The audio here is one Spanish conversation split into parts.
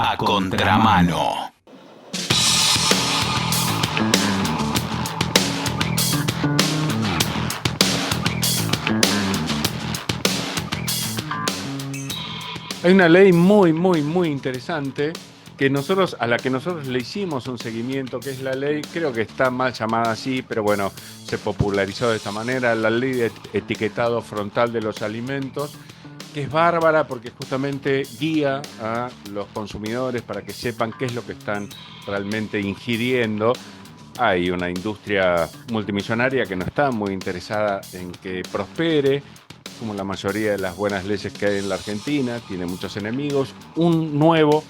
A contramano. Hay una ley muy interesante a la que nosotros le hicimos un seguimiento, que es la ley, creo que está mal llamada así, pero bueno, se popularizó de esta manera, la ley de etiquetado frontal de los alimentos, que es bárbara porque justamente guía a los consumidores para que sepan qué es lo que están realmente ingiriendo. Hay una industria multimillonaria que no está muy interesada en que prospere, como la mayoría de las buenas leyes que hay en la Argentina, tiene muchos enemigos. Un nuevo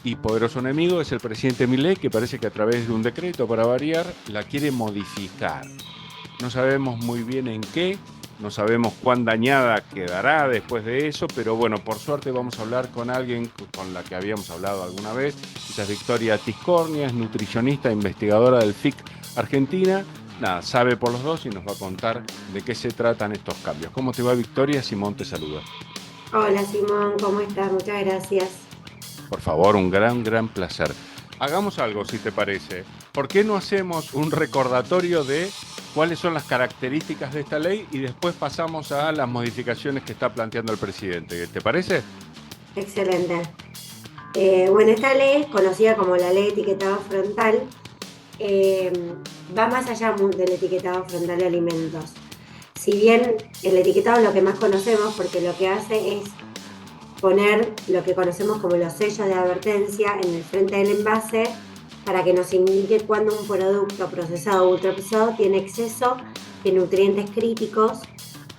y poderoso enemigo es el presidente Milei, que parece que a través de un decreto, para variar, la quiere modificar. No sabemos muy bien en qué, no sabemos cuán dañada quedará después de eso, pero bueno, por suerte vamos a hablar con alguien con la que habíamos hablado alguna vez. Ella es Victoria Tiscornia, es nutricionista, investigadora del FIC Argentina. Nada, sabe por los dos y nos va a contar de qué se tratan estos cambios. ¿Cómo te va, Victoria? Simón te saluda. Hola Simón, ¿cómo estás? Muchas gracias. Por favor, un gran placer. Hagamos algo, si te parece. ¿Por qué no hacemos un recordatorio de cuáles son las características de esta ley y después pasamos a las modificaciones que está planteando el presidente? ¿Te parece? Excelente. Bueno, esta ley, conocida como la ley de etiquetado frontal, va más allá del etiquetado frontal de alimentos. Si bien el etiquetado es lo que más conocemos, porque lo que hace es poner lo que conocemos como los sellos de advertencia en el frente del envase para que nos indique cuando un producto procesado o ultraprocesado tiene exceso de nutrientes críticos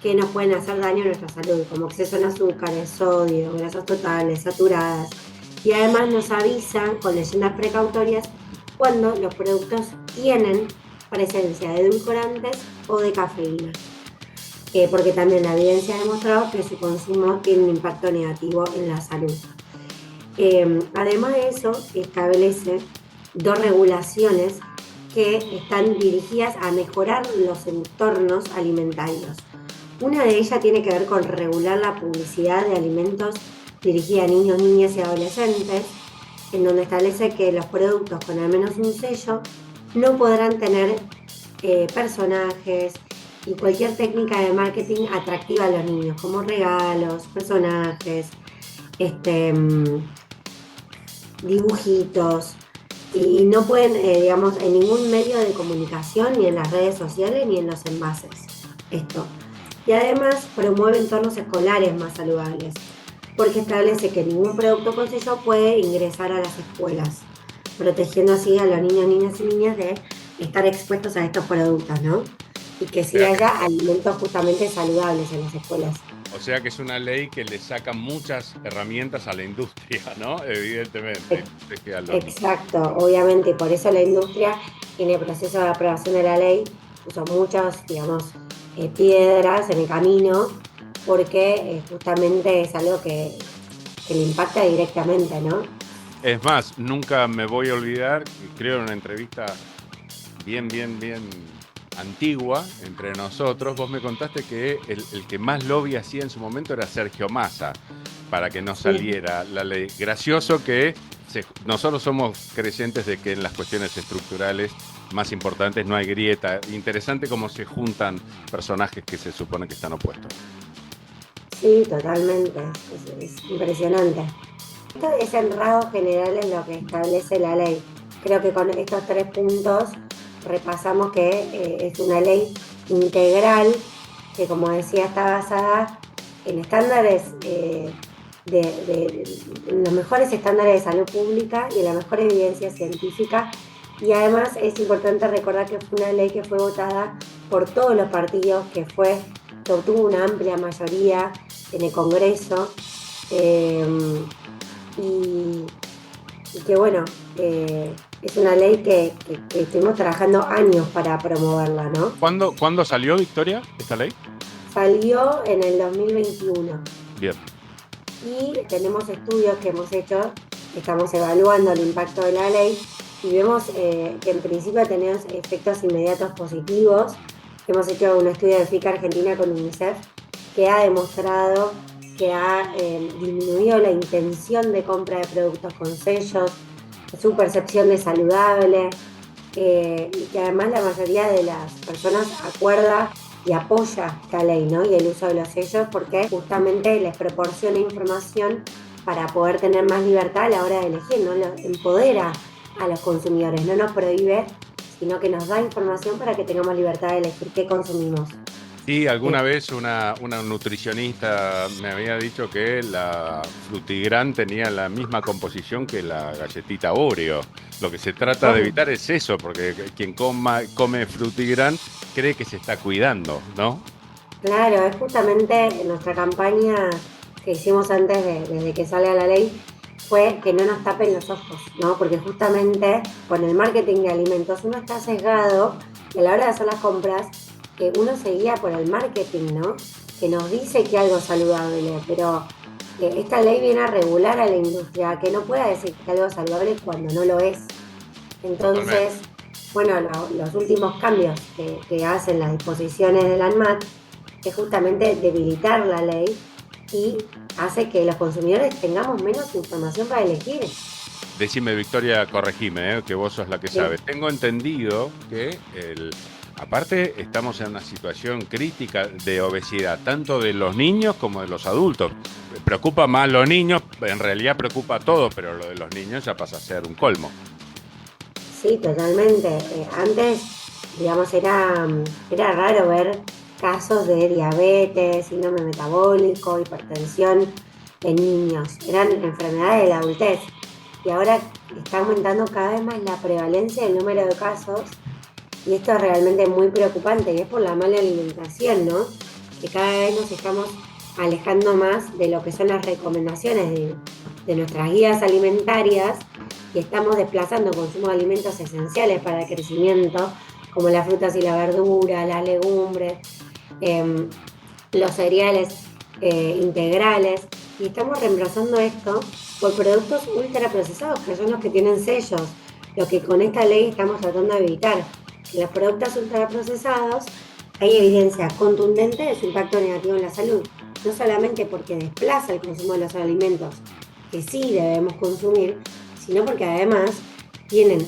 que nos pueden hacer daño a nuestra salud, como exceso en azúcares, sodio, grasas totales, saturadas. Y además nos avisan con leyendas precautorias cuando los productos tienen presencia de edulcorantes o de cafeína. Porque también la evidencia ha demostrado que su consumo tiene un impacto negativo en la salud. Además de eso, establece dos regulaciones que están dirigidas a mejorar los entornos alimentarios. Una de ellas tiene que ver con regular la publicidad de alimentos dirigida a niños, niñas y adolescentes, en donde establece que los productos con al menos un sello no podrán tener personajes y cualquier técnica de marketing atractiva a los niños, como regalos, personajes, dibujitos, y no pueden, digamos, en ningún medio de comunicación, ni en las redes sociales, ni en los envases, esto. Y además promueve entornos escolares más saludables, porque establece que ningún producto con sello puede ingresar a las escuelas, protegiendo así a los niños, niñas y niñas de estar expuestos a estos productos, ¿no? Y que sí haya alimentos justamente saludables en las escuelas. O sea que es una ley que le saca muchas herramientas a la industria, ¿no? Evidentemente. Exacto, obviamente, y por eso la industria en el proceso de aprobación de la ley puso muchas, digamos, piedras en el camino, porque justamente es algo que le impacta directamente, ¿no? Es más, nunca me voy a olvidar, creo en una entrevista bien antigua entre nosotros, vos me contaste que el que más lobby hacía en su momento era Sergio Massa para que no saliera la ley. Gracioso que nosotros somos creyentes de que en las cuestiones estructurales más importantes no hay grieta. Interesante cómo se juntan personajes que se supone que están opuestos. Sí, totalmente, es impresionante. Esto es el rasgo general en lo que establece la ley. Creo que con estos 3 puntos repasamos que es una ley integral que, como decía, está basada en estándares, en los mejores estándares de salud pública y en la mejor evidencia científica. Y además es importante recordar que fue una ley que fue votada por todos los partidos, que obtuvo una amplia mayoría en el Congreso, y que bueno, es una ley que estuvimos trabajando años para promoverla, ¿no? ¿Cuándo salió, Victoria, esta ley? Salió en el 2021. Bien. Y tenemos estudios que hemos hecho, estamos evaluando el impacto de la ley y vemos que en principio tenemos efectos inmediatos positivos. Hemos hecho un estudio de FIC Argentina con UNICEF que ha demostrado que ha disminuido la intención de compra de productos con sellos, su percepción de saludable, y que además la mayoría de las personas acuerda y apoya esta ley, ¿no? Y el uso de los sellos porque justamente les proporciona información para poder tener más libertad a la hora de elegir, ¿no? Empodera a los consumidores, no nos prohíbe, sino que nos da información para que tengamos libertad de elegir qué consumimos. Sí, alguna vez una nutricionista me había dicho que la Frutigran tenía la misma composición que la galletita Oreo. Lo que se trata de evitar es eso, porque quien come Frutigran cree que se está cuidando, ¿no? Claro, es justamente nuestra campaña que hicimos antes desde que salga la ley, fue que no nos tapen los ojos, ¿no? Porque justamente con el marketing de alimentos uno está sesgado y a la hora de hacer las compras que uno se guía por el marketing, ¿no? Que nos dice que algo es saludable, pero esta ley viene a regular a la industria, que no pueda decir que algo es saludable cuando no lo es. Entonces, bueno, los últimos cambios que hacen las disposiciones del ANMAT es justamente debilitar la ley y hace que los consumidores tengamos menos información para elegir. Decime, Victoria, corregime, que vos sos la que sabe. Tengo entendido que aparte estamos en una situación crítica de obesidad, tanto de los niños como de los adultos. Preocupa más los niños, en realidad preocupa a todos, pero lo de los niños ya pasa a ser un colmo. Sí, totalmente. Antes, digamos, era raro ver casos de diabetes, síndrome metabólico, hipertensión en niños. Eran enfermedades de la adultez. Y ahora está aumentando cada vez más la prevalencia del número de casos. Y esto es realmente muy preocupante. Y es por la mala alimentación, ¿no? Que cada vez nos estamos alejando más de lo que son las recomendaciones de nuestras guías alimentarias y estamos desplazando consumo de alimentos esenciales para el crecimiento, como las frutas y la verdura, las legumbres, los cereales integrales, y estamos reemplazando esto por productos ultraprocesados, que son los que tienen sellos, lo que con esta ley estamos tratando de evitar. En los productos ultraprocesados hay evidencia contundente de su impacto negativo en la salud, no solamente porque desplaza el consumo de los alimentos que sí debemos consumir, sino porque además tienen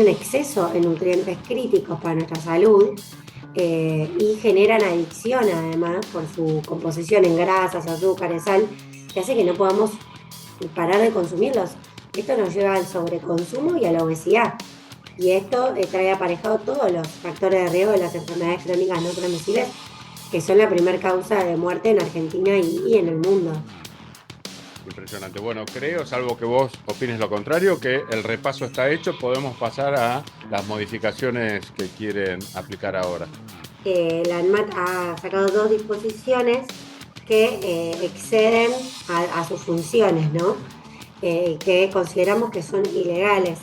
exceso en nutrientes críticos para nuestra salud y generan adicción además por su composición en grasas, azúcares, sal, que hace que no podamos parar de consumirlos. Esto nos lleva al sobreconsumo y a la obesidad. Y esto trae aparejado todos los factores de riesgo de las enfermedades crónicas no transmisibles, que son la primera causa de muerte en Argentina y en el mundo. Impresionante. Bueno, creo, salvo que vos opines lo contrario, que el repaso está hecho. Podemos pasar a las modificaciones que quieren aplicar ahora. La ANMAT ha sacado 2 disposiciones que exceden a sus funciones, ¿no? Que consideramos que son ilegales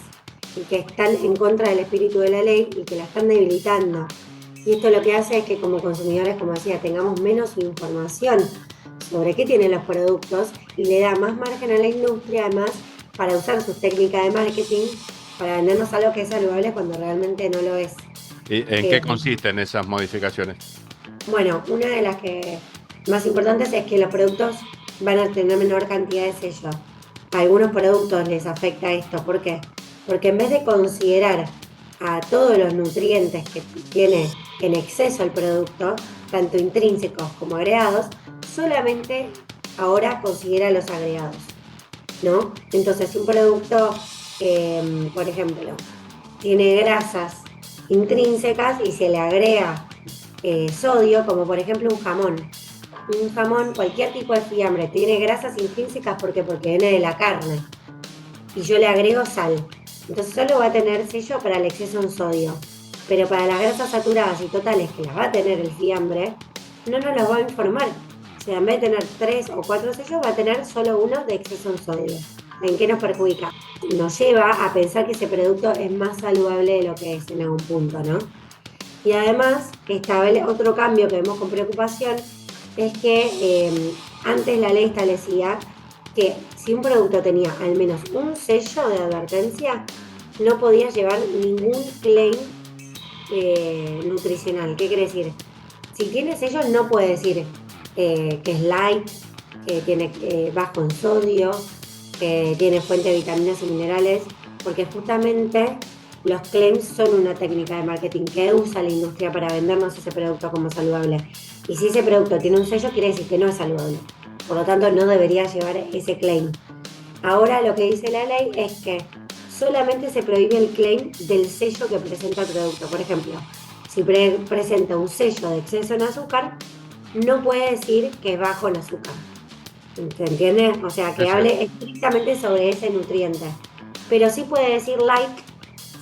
y que están en contra del espíritu de la ley y que la están debilitando. Y esto lo que hace es que como consumidores, como decía, tengamos menos información sobre qué tienen los productos y le da más margen a la industria además para usar sus técnicas de marketing para vendernos algo que es saludable cuando realmente no lo es. ¿Y en qué consisten esas modificaciones? Bueno, una de las que más importantes es que los productos van a tener menor cantidad de sellos. A algunos productos les afecta esto. ¿Por qué? Porque en vez de considerar a todos los nutrientes que tiene en exceso el producto, tanto intrínsecos como agregados, solamente ahora considera los agregados, ¿no? Entonces, si un producto, por ejemplo, tiene grasas intrínsecas y se le agrega sodio, como por ejemplo un jamón, cualquier tipo de fiambre, tiene grasas intrínsecas porque viene de la carne, y yo le agrego sal, entonces solo va a tener sello para el exceso en sodio, pero para las grasas saturadas y totales que las va a tener el fiambre, no nos las va a informar. O sea, en vez de tener 3 o 4 sellos, va a tener solo uno de exceso en sodio. ¿En qué nos perjudica? Nos lleva a pensar que ese producto es más saludable de lo que es en algún punto, ¿no? Y además, otro cambio que vemos con preocupación es que antes la ley establecía que si un producto tenía al menos un sello de advertencia, no podía llevar ningún claim nutricional. ¿Qué quiere decir? Si tiene sello, no puede decir que es light, que tiene bajo en sodio, que tiene fuente de vitaminas y minerales, porque justamente los claims son una técnica de marketing que usa la industria para vendernos ese producto como saludable. Y si ese producto tiene un sello, quiere decir que no es saludable. Por lo tanto, no debería llevar ese claim. Ahora lo que dice la ley es que solamente se prohíbe el claim del sello que presenta el producto. Por ejemplo, si presenta un sello de exceso en azúcar, no puede decir que es bajo en azúcar. ¿Se entiende? O sea, que hable estrictamente sobre ese nutriente. Pero sí puede decir light,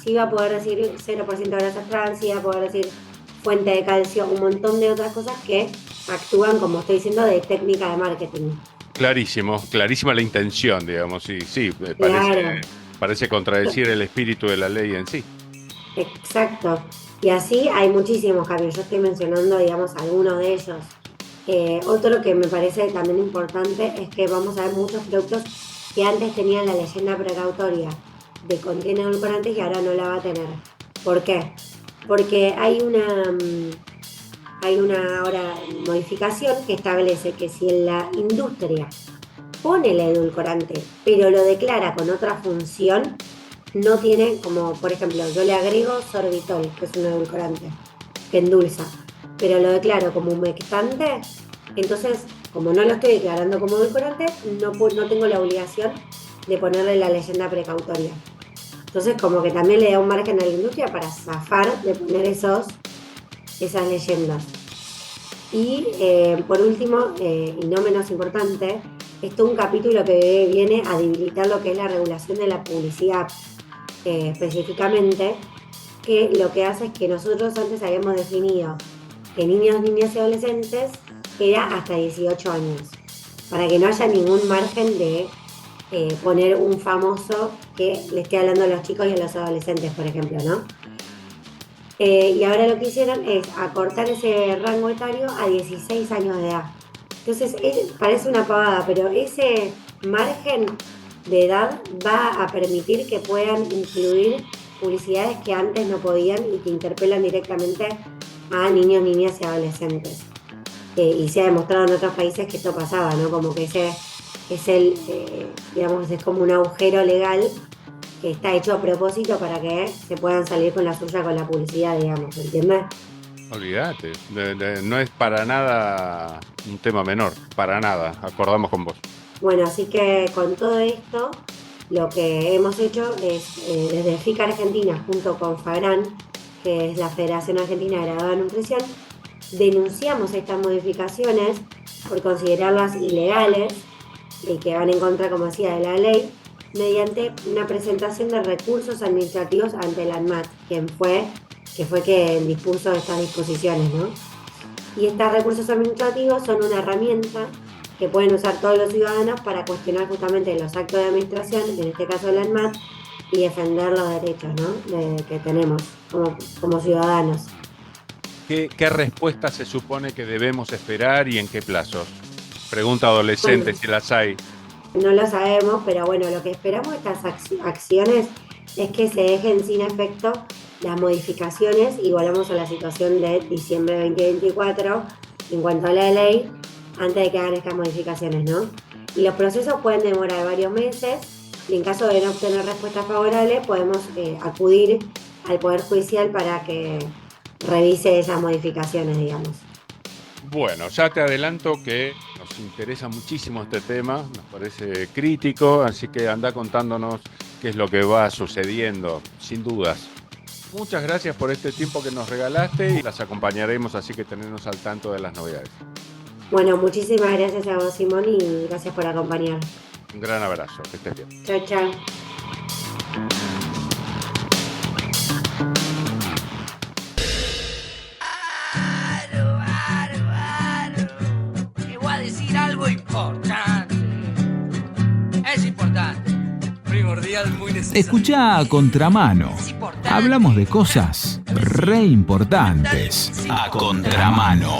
sí va a poder decir 0% de grasa trans, sí va a poder decir fuente de calcio, un montón de otras cosas que actúan, como estoy diciendo, de técnica de marketing. Clarísima la intención, digamos, sí, parece contradecir el espíritu de la ley en sí. Exacto. Y así hay muchísimos cambios. Yo estoy mencionando, digamos, algunos de ellos. Otro que me parece también importante es que vamos a ver muchos productos que antes tenían la leyenda precautoria de contiene edulcorantes y ahora no la va a tener. ¿Por qué? Porque hay una ahora modificación que establece que si en la industria pone el edulcorante pero lo declara con otra función, no tiene, como por ejemplo yo le agrego sorbitol, que es un edulcorante que endulza, pero lo declaro como humectante, entonces como no lo estoy declarando como edulcorante, no tengo la obligación de ponerle la leyenda precautoria. Entonces como que también le da un margen a la industria para zafar de poner esas leyendas. Y por último, y no menos importante, esto es un capítulo que viene a debilitar lo que es la regulación de la publicidad específicamente, que lo que hace es que nosotros antes habíamos definido que niños, niñas y adolescentes era hasta 18 años, para que no haya ningún margen de poner un famoso que le esté hablando a los chicos y a los adolescentes, por ejemplo, ¿no? Y ahora lo que hicieron es acortar ese rango etario a 16 años de edad. Entonces, parece una pavada, pero ese margen de edad va a permitir que puedan incluir publicidades que antes no podían y que interpelan directamente a niños, niñas y adolescentes. Y se ha demostrado en otros países que esto pasaba, ¿no? Como que ese es es como un agujero legal que está hecho a propósito para que se puedan salir con la suya con la publicidad, digamos, ¿entiendes? Olvídate, no es para nada un tema menor, para nada, acordamos con vos. Bueno, así que con todo esto, lo que hemos hecho es, desde FICA Argentina, junto con FAGRAN, que es la Federación Argentina de Graduada de Nutrición, denunciamos estas modificaciones por considerarlas ilegales y que van en contra, como decía, de la ley, mediante una presentación de recursos administrativos ante el ANMAT, que fue quien dispuso estas disposiciones, ¿no? Y estos recursos administrativos son una herramienta que pueden usar todos los ciudadanos para cuestionar justamente los actos de administración, en este caso el ANMAT, y defender los derechos, ¿no? que tenemos como ciudadanos. ¿Qué respuesta se supone que debemos esperar y en qué plazos? Pregunta adolescente, si las hay. No lo sabemos, pero bueno, lo que esperamos de estas acciones es que se dejen sin efecto las modificaciones y volvamos a la situación de diciembre de 2024 en cuanto a la ley, antes de que hagan estas modificaciones, ¿no? Y los procesos pueden demorar varios meses y en caso de no obtener respuesta favorable podemos acudir al Poder Judicial para que revise esas modificaciones, digamos. Bueno, ya te adelanto que nos interesa muchísimo este tema, nos parece crítico, así que anda contándonos qué es lo que va sucediendo, sin dudas. Muchas gracias por este tiempo que nos regalaste y las acompañaremos, así que tenernos al tanto de las novedades. Bueno, muchísimas gracias a vos, Simón, y gracias por acompañar. Un gran abrazo, que estés bien. Chao, chao. Te voy a decir algo importante. Es importante. Primordial, muy necesario. Escuchá a Contramano. Hablamos de cosas re importantes. A Contramano.